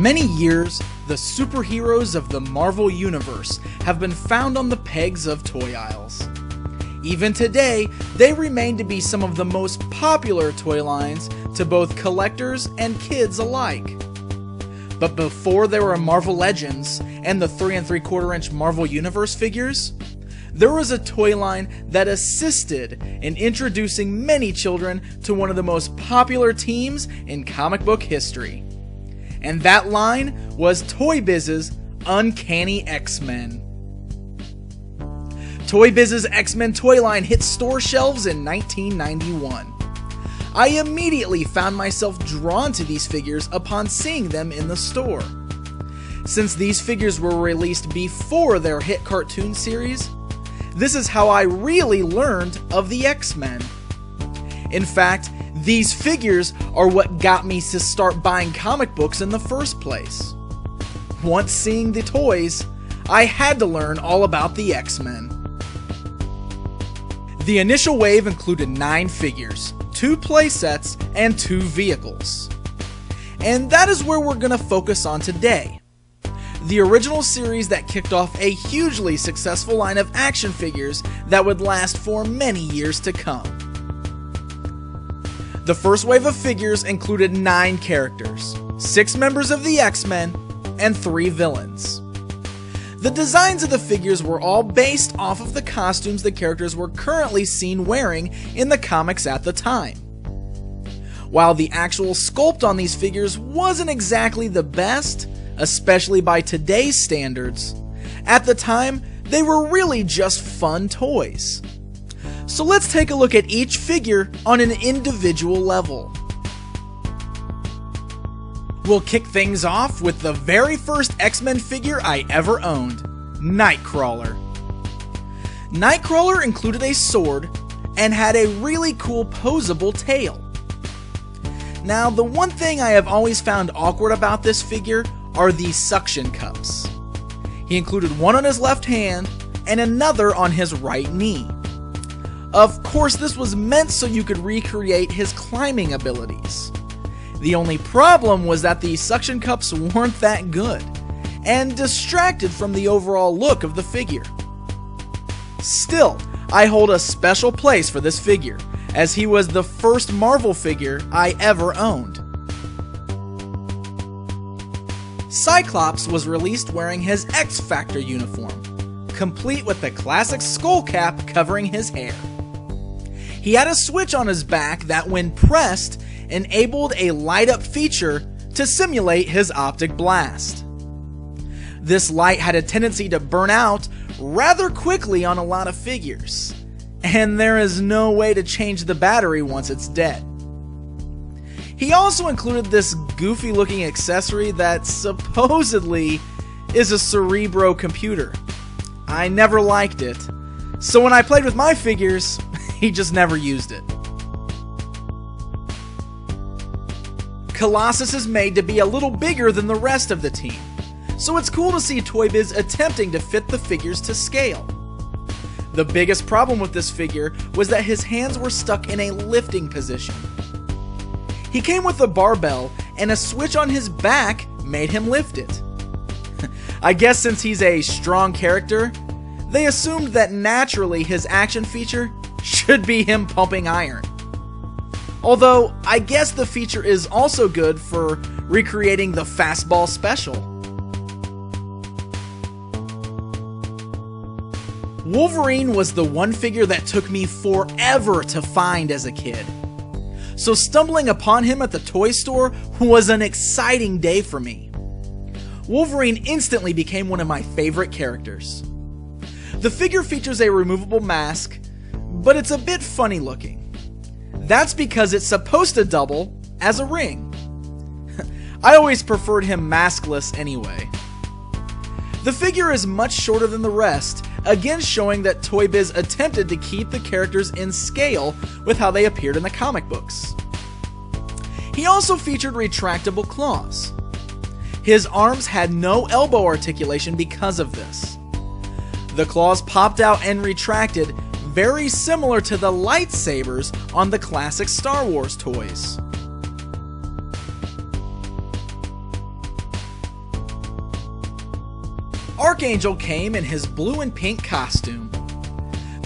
many years, the superheroes of the Marvel Universe have been found on the pegs of toy aisles. Even today, they remain to be some of the most popular toy lines to both collectors and kids alike. But before there were Marvel Legends and the 3 3/4 inch Marvel Universe figures, there was a toy line that assisted in introducing many children to one of the most popular teams in comic book history. And that line was Toy Biz's Uncanny X-Men. Toy Biz's X-Men toy line hit store shelves in 1991. I immediately found myself drawn to these figures upon seeing them in the store. Since these figures were released before their hit cartoon series, this is how I really learned of the X-Men. In fact, these figures are what got me to start buying comic books in the first place. Once seeing the toys, I had to learn all about the X-Men. The initial wave included 9 figures, 2 playsets, and 2 vehicles. And that is where we're going to focus on today. The original series that kicked off a hugely successful line of action figures that would last for many years to come. The first wave of figures included 9 characters, 6 members of the X-Men, and 3 villains. The designs of the figures were all based off of the costumes the characters were currently seen wearing in the comics at the time. While the actual sculpt on these figures wasn't exactly the best, especially by today's standards, at the time they were really just fun toys. So let's take a look at each figure on an individual level. We'll kick things off with the very first X-Men figure I ever owned, Nightcrawler. Nightcrawler included a sword and had a really cool posable tail. Now, the one thing I have always found awkward about this figure are the suction cups. He included one on his left hand and another on his right knee. Of course, this was meant so you could recreate his climbing abilities. The only problem was that the suction cups weren't that good, and distracted from the overall look of the figure. Still, I hold a special place for this figure, as he was the first Marvel figure I ever owned. Cyclops was released wearing his X-Factor uniform, complete with the classic skull cap covering his hair. He had a switch on his back that, when pressed, enabled a light-up feature to simulate his optic blast. This light had a tendency to burn out rather quickly on a lot of figures, and there is no way to change the battery once it's dead. He also included this goofy-looking accessory that supposedly is a Cerebro computer. I never liked it, so when I played with my figures, he just never used it. Colossus is made to be a little bigger than the rest of the team, so it's cool to see Toy Biz attempting to fit the figures to scale. The biggest problem with this figure was that his hands were stuck in a lifting position. He came with a barbell, and a switch on his back made him lift it. I guess since he's a strong character, they assumed that naturally his action feature should be him pumping iron. Although, I guess the feature is also good for recreating the fastball special. Wolverine was the one figure that took me forever to find as a kid. So stumbling upon him at the toy store was an exciting day for me. Wolverine instantly became one of my favorite characters. The figure features a removable mask, but it's a bit funny looking. That's because it's supposed to double as a ring. I always preferred him maskless anyway. The figure is much shorter than the rest, again showing that Toy Biz attempted to keep the characters in scale with how they appeared in the comic books. He also featured retractable claws. His arms had no elbow articulation because of this. The claws popped out and retracted, very similar to the lightsabers on the classic Star Wars toys. Arcangel came in his blue and pink costume.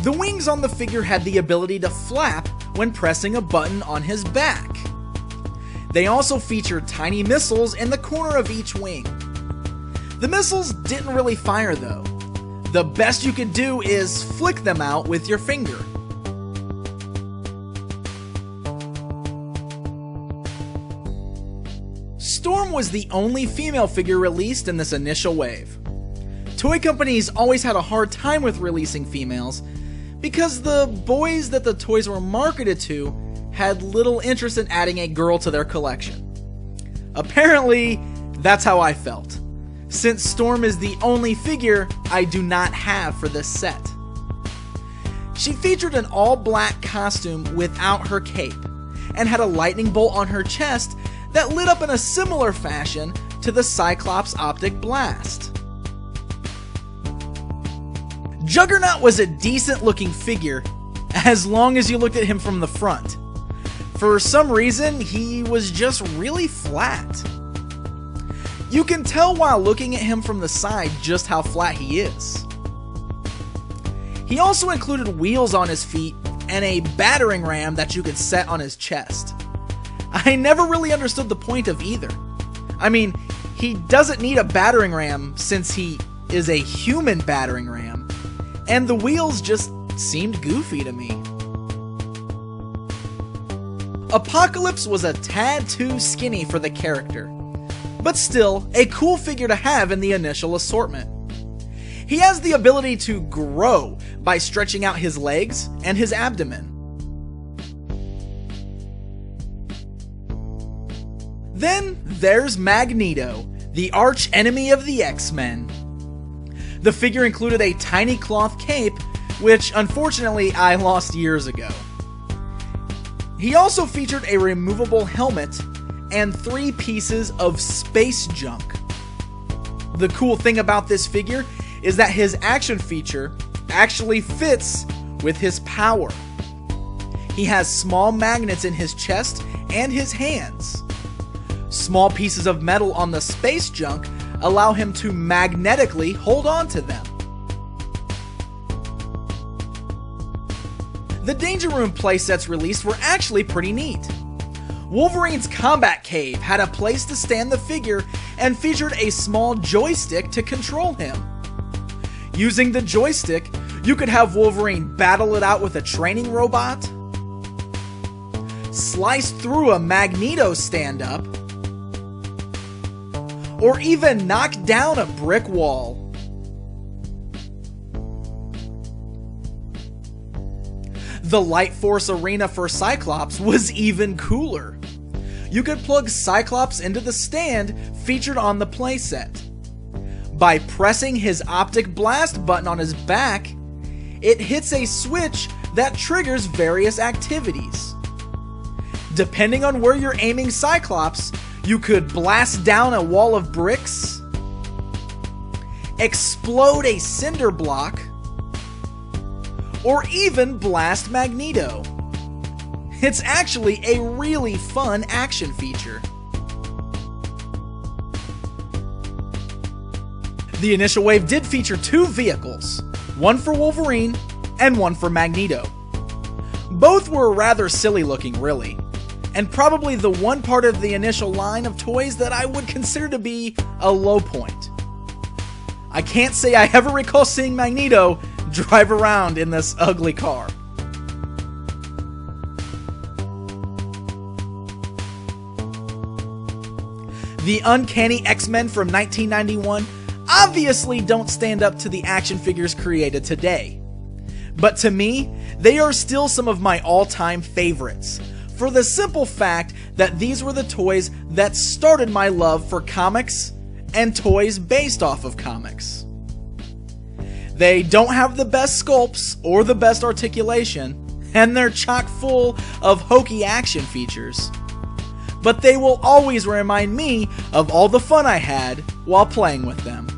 The wings on the figure had the ability to flap when pressing a button on his back. They also featured tiny missiles in the corner of each wing. The missiles didn't really fire though. The best you could do is flick them out with your finger. Storm was the only female figure released in this initial wave. Toy companies always had a hard time with releasing females because the boys that the toys were marketed to had little interest in adding a girl to their collection. Apparently, that's how I felt, since Storm is the only figure I do not have for this set. She featured an all-black costume without her cape, and had a lightning bolt on her chest that lit up in a similar fashion to the Cyclops optic blast. Juggernaut was a decent-looking figure, as long as you looked at him from the front. For some reason, he was just really flat. You can tell while looking at him from the side just how flat he is. He also included wheels on his feet and a battering ram that you could set on his chest. I never really understood the point of either. I mean, he doesn't need a battering ram since he is a human battering ram, and the wheels just seemed goofy to me. Apocalypse was a tad too skinny for the character, but still a cool figure to have in the initial assortment. He has the ability to grow by stretching out his legs and his abdomen. Then there's Magneto, the arch enemy of the X-Men. The figure included a tiny cloth cape, which unfortunately I lost years ago. He also featured a removable helmet and 3 pieces of space junk. The cool thing about this figure is that his action feature actually fits with his power. He has small magnets in his chest and his hands. Small pieces of metal on the space junk allow him to magnetically hold on to them. The Danger Room playsets released were actually pretty neat. Wolverine's combat cave had a place to stand the figure and featured a small joystick to control him. Using the joystick, you could have Wolverine battle it out with a training robot, slice through a Magneto stand-up, or even knock down a brick wall. The Lightforce Arena for Cyclops was even cooler. You could plug Cyclops into the stand featured on the playset. By pressing his optic blast button on his back, it hits a switch that triggers various activities. Depending on where you're aiming Cyclops, you could blast down a wall of bricks, explode a cinder block, or even blast Magneto. It's actually a really fun action feature. The initial wave did feature 2 vehicles, one for Wolverine and one for Magneto. Both were rather silly looking, really, and probably the one part of the initial line of toys that I would consider to be a low point. I can't say I ever recall seeing Magneto drive around in this ugly car. The Uncanny X-Men from 1991 obviously don't stand up to the action figures created today. But to me, they are still some of my all-time favorites, for the simple fact that these were the toys that started my love for comics and toys based off of comics. They don't have the best sculpts or the best articulation, and they're chock full of hokey action features. But they will always remind me of all the fun I had while playing with them.